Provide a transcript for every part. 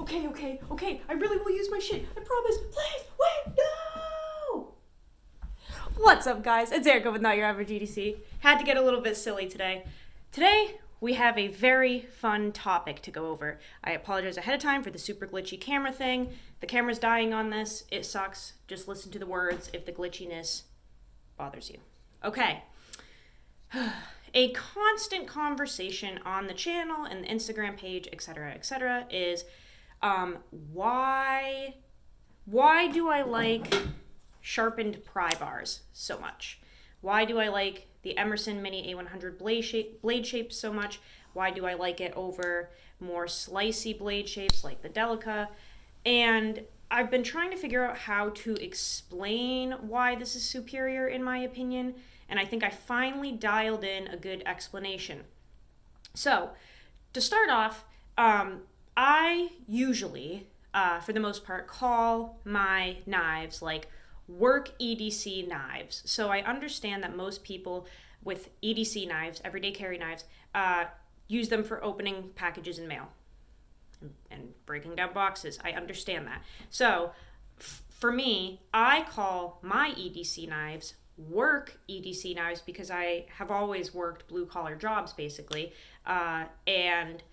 okay, I really will use my shit. I promise. Please, wait, no! What's up, guys? It's Erica with Not Your Average EDC. Had to get a little bit silly today. Today, we have a very fun topic to go over. I apologize ahead of time for the super glitchy camera thing. The camera's dying on this. It sucks. Just listen to the words if the glitchiness bothers you. Okay. A constant conversation on the channel and the Instagram page, etc., is why do I like sharpened pry bars so much? Why do I like the Emerson Mini A100 blade shape so much? Why do I like it over more slicey blade shapes like the Delica? And I've been trying to figure out how to explain why this is superior in my opinion, and I think I finally dialed in a good explanation. So, to start off, I usually, for the most part, call my knives like work EDC knives. So I understand that most people with EDC knives, everyday carry knives, use them for opening packages in mail and breaking down boxes. I understand that. So for me, I call my EDC knives work EDC knives because I have always worked blue collar jobs basically, and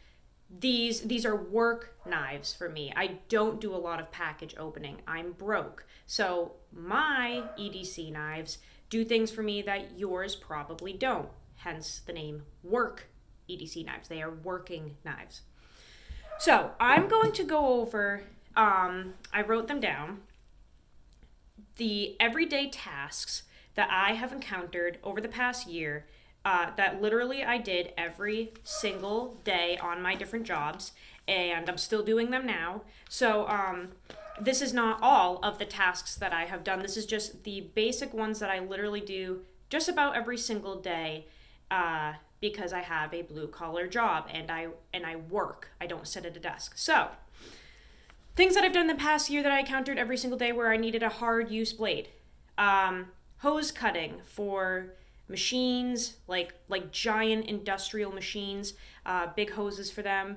these are work knives for me. I don't do a lot of package opening. I'm broke. So my EDC knives do things for me that yours probably don't. Hence the name work EDC knives. They are working knives. So I'm going to go over, I wrote them down, the everyday tasks that I have encountered over the past year that literally I did every single day on my different jobs, and I'm still doing them now. So this is not all of the tasks that I have done. This is just the basic ones that I literally do just about every single day because I have a blue collar job and I work. I don't sit at a desk. So things that I've done in the past year that I encountered every single day where I needed a hard use blade. Hose cutting for machines, like giant industrial machines, big hoses for them,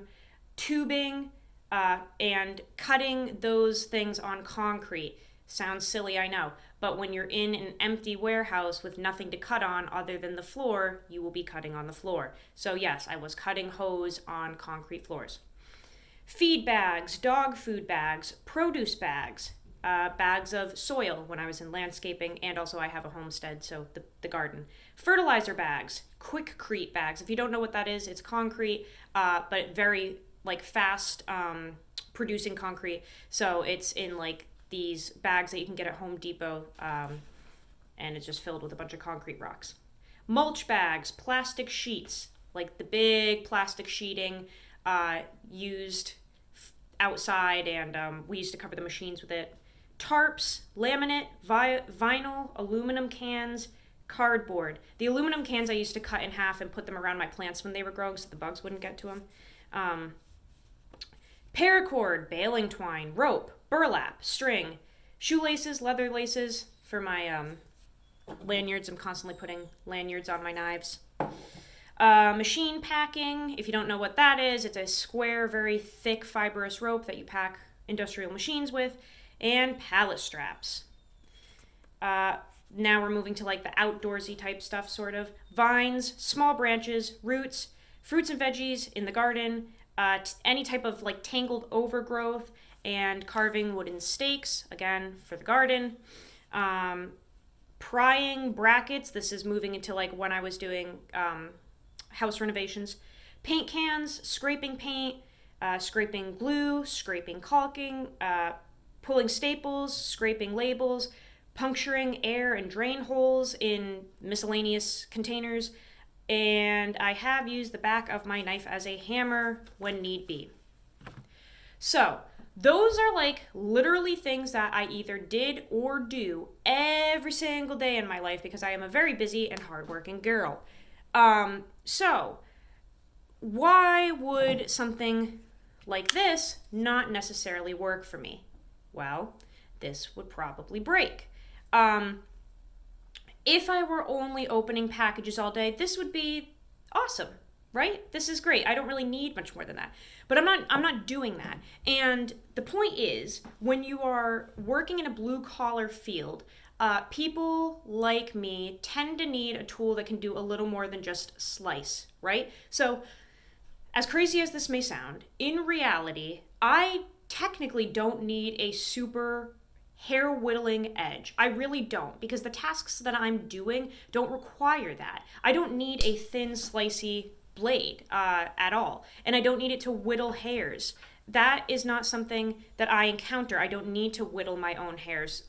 tubing, and cutting those things on concrete. Sounds silly, I know, but when you're in an empty warehouse with nothing to cut on other than the floor, you will be cutting on the floor. So yes, I was cutting hose on concrete floors. Feed bags, dog food bags, produce bags, bags of soil when I was in landscaping, and also I have a homestead, so the garden. Fertilizer bags, quickcrete bags. If you don't know what that is, it's concrete, but very fast producing concrete. So it's in these bags that you can get at Home Depot, and it's just filled with a bunch of concrete rocks. Mulch bags, plastic sheets, like the big plastic sheeting used outside, and we used to cover the machines with it. Tarps, laminate, vinyl, aluminum cans, cardboard. The aluminum cans I used to cut in half and put them around my plants when they were growing so the bugs wouldn't get to them. Paracord, baling twine, rope, burlap, string, shoelaces, leather laces for my lanyards. I'm constantly putting lanyards on my knives. Machine packing, if you don't know what that is, it's a square, very thick, fibrous rope that you pack industrial machines with. And pallet straps. Now we're moving to the outdoorsy type stuff, sort of. Vines, small branches, roots, fruits and veggies in the garden, any type of tangled overgrowth, and carving wooden stakes, again, for the garden. Prying brackets, this is moving into when I was doing house renovations. Paint cans, scraping paint, scraping glue, scraping caulking, pulling staples, scraping labels, puncturing air and drain holes in miscellaneous containers, and I have used the back of my knife as a hammer when need be. So, those are literally things that I either did or do every single day in my life because I am a very busy and hardworking girl. So, why would something like this not necessarily work for me? Well, this would probably break. If I were only opening packages all day, this would be awesome. right? This is great. I don't really need much more than that. But I'm not doing that. And the point is, when you are working in a blue collar field, people like me tend to need a tool that can do a little more than just slice, right? So, as crazy as this may sound, in reality, I technically don't need a super hair whittling edge. I really don't, because the tasks that I'm doing don't require that. I don't need a thin, slicey blade at all, and I don't need it to whittle hairs. That is not something that I encounter. I don't need to whittle my own hairs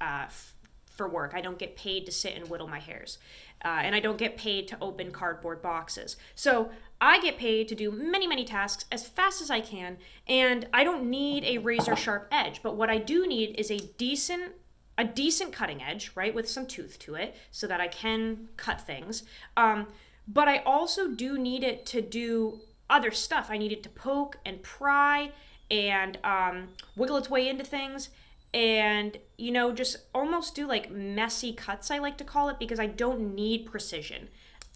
for work. I don't get paid to sit and whittle my hairs. And I don't get paid to open cardboard boxes. So I get paid to do many, many tasks as fast as I can, and I don't need a razor sharp edge. But what I do need is a decent cutting edge, right, with some tooth to it, so that I can cut things. But I also do need it to do other stuff. I need it to poke and pry and wiggle its way into things, and just almost do like messy cuts, I like to call it, because I don't need precision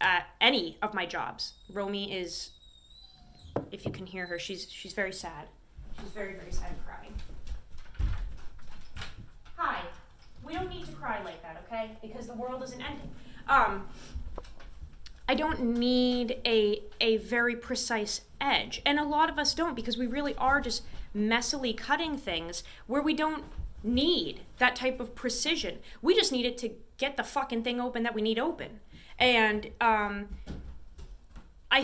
at any of my jobs. Romy is, if you can hear her, she's very sad. She's very, very sad and crying. Hi. We don't need to cry like that, okay? Because the world isn't ending. I don't need a very precise edge, and a lot of us don't, because we really are just messily cutting things where we don't need that type of precision. We just need it to get the fucking thing open that we need open. And I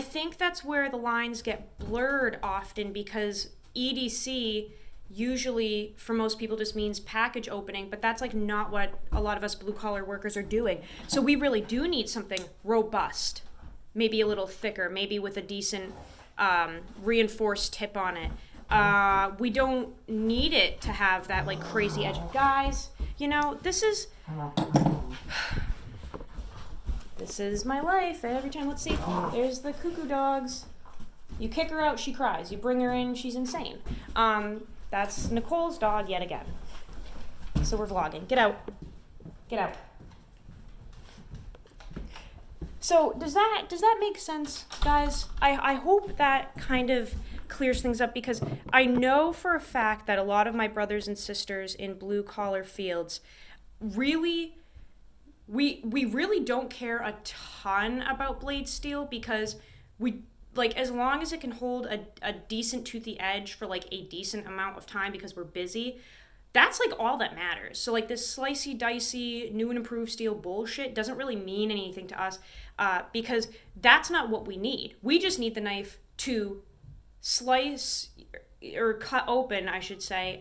think that's where the lines get blurred often, because EDC usually for most people just means package opening, but that's like not what a lot of us blue collar workers are doing. So we really do need something robust, maybe a little thicker, maybe with a decent reinforced tip on it. We don't need it to have that like crazy edge. Guys, this is my life. Every time, let's see, there's the cuckoo dogs. You kick her out, she cries. You bring her in, she's insane. That's Nicole's dog yet again. So we're vlogging. Get out. Get out. So does that make sense, guys? I hope that kind of clears things up, because I know for a fact that a lot of my brothers and sisters in blue collar fields really, we really don't care a ton about blade steel, because we, like, as long as it can hold a decent toothy edge for like a decent amount of time because we're busy, that's like all that matters. So like this slicey, dicey, new and improved steel bullshit doesn't really mean anything to us, because that's not what we need. We just need the knife to slice or cut open, I should say,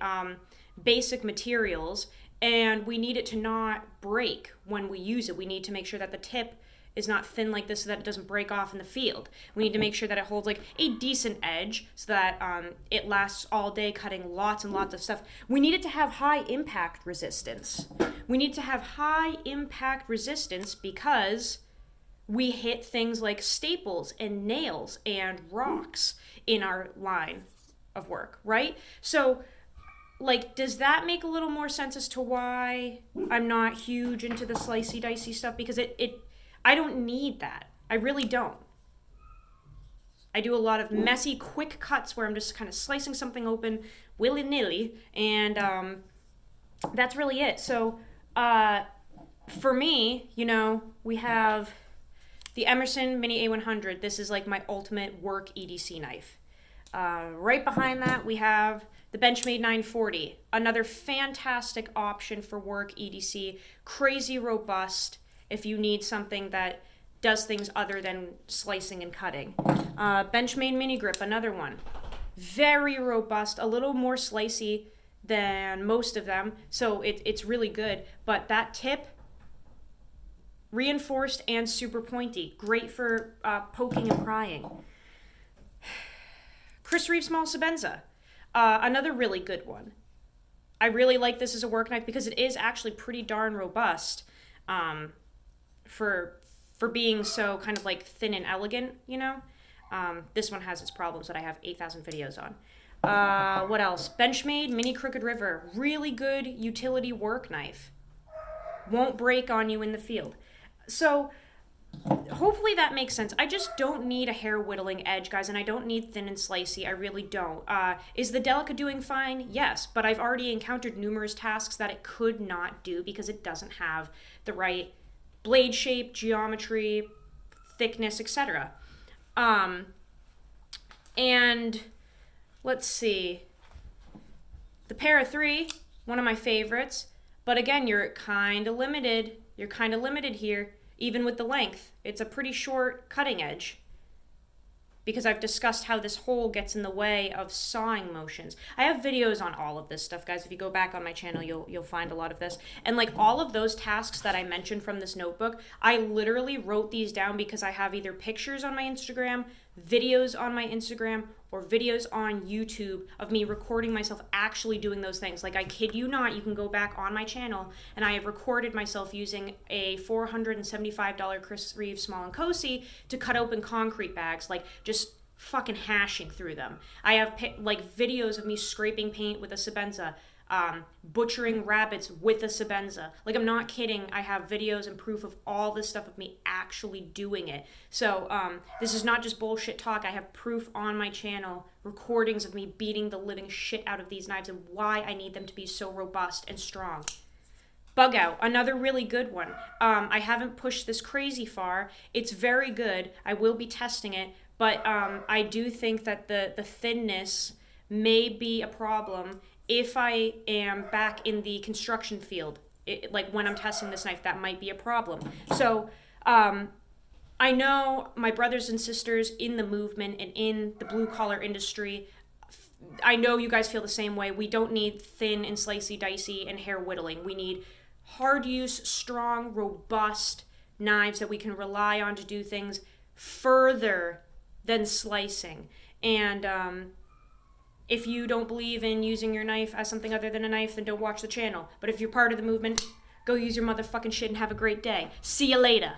basic materials, and we need it to not break when we use it. We need to make sure that the tip is not thin like this so that it doesn't break off in the field. We need to make sure that it holds like a decent edge so that it lasts all day cutting lots and lots of stuff. We need it to have high impact resistance. We need to have high impact resistance because we hit things like staples and nails and rocks in our line of work, right? So, like, does that make a little more sense as to why I'm not huge into the slicey, dicey stuff? Because I don't need that. I really don't. I do a lot of messy, quick cuts where I'm just kind of slicing something open willy-nilly, and that's really it. So, for me, we have the Emerson Mini A100. This is like my ultimate work EDC knife. Right behind that, we have the Benchmade 940, another fantastic option for work EDC, crazy robust if you need something that does things other than slicing and cutting. Benchmade Mini Grip, another one. Very robust, a little more slicey than most of them, so it's really good. But that tip, reinforced and super pointy, great for poking and prying. Chris Reeve Small Sebenza, another really good one. I really like this as a work knife because it is actually pretty darn robust. For being so kind of like thin and elegant, This one has its problems that I have 8,000 videos on. What else? Benchmade Mini Crooked River. Really good utility work knife. Won't break on you in the field. So hopefully that makes sense. I just don't need a hair whittling edge, guys, and I don't need thin and slicey. I really don't. Is the Delica doing fine? Yes, but I've already encountered numerous tasks that it could not do because it doesn't have the right blade shape, geometry, thickness, etc. And let's see. The Para 3, one of my favorites, but again, you're kind of limited. You're kind of limited here, even with the length. It's a pretty short cutting edge because I've discussed how this hole gets in the way of sawing motions. I have videos on all of this stuff, guys. If you go back on my channel, you'll find a lot of this. And like all of those tasks that I mentioned from this notebook, I literally wrote these down because I have either pictures on my Instagram, videos on my Instagram, or videos on YouTube of me recording myself actually doing those things. Like, I kid you not, you can go back on my channel and I have recorded myself using a $475 Chris Reeve Small & Cosi to cut open concrete bags, like just fucking hashing through them. I have like videos of me scraping paint with a Sebenza, butchering rabbits with a Sebenza. Like, I'm not kidding. I have videos and proof of all this stuff of me actually doing it. So this is not just bullshit talk. I have proof on my channel, recordings of me beating the living shit out of these knives and why I need them to be so robust and strong. Bug Out, another really good one. I haven't pushed this crazy far. It's very good. I will be testing it, but I do think that the thinness may be a problem if I am back in the construction field. Like when I'm testing this knife, that might be a problem. So I know my brothers and sisters in the movement and in the blue collar industry, I know you guys feel the same way. We don't need thin and slicey, dicey, and hair whittling. We need hard use, strong, robust knives that we can rely on to do things further than slicing. And if you don't believe in using your knife as something other than a knife, then don't watch the channel. But if you're part of the movement, go use your motherfucking shit and have a great day. See you later.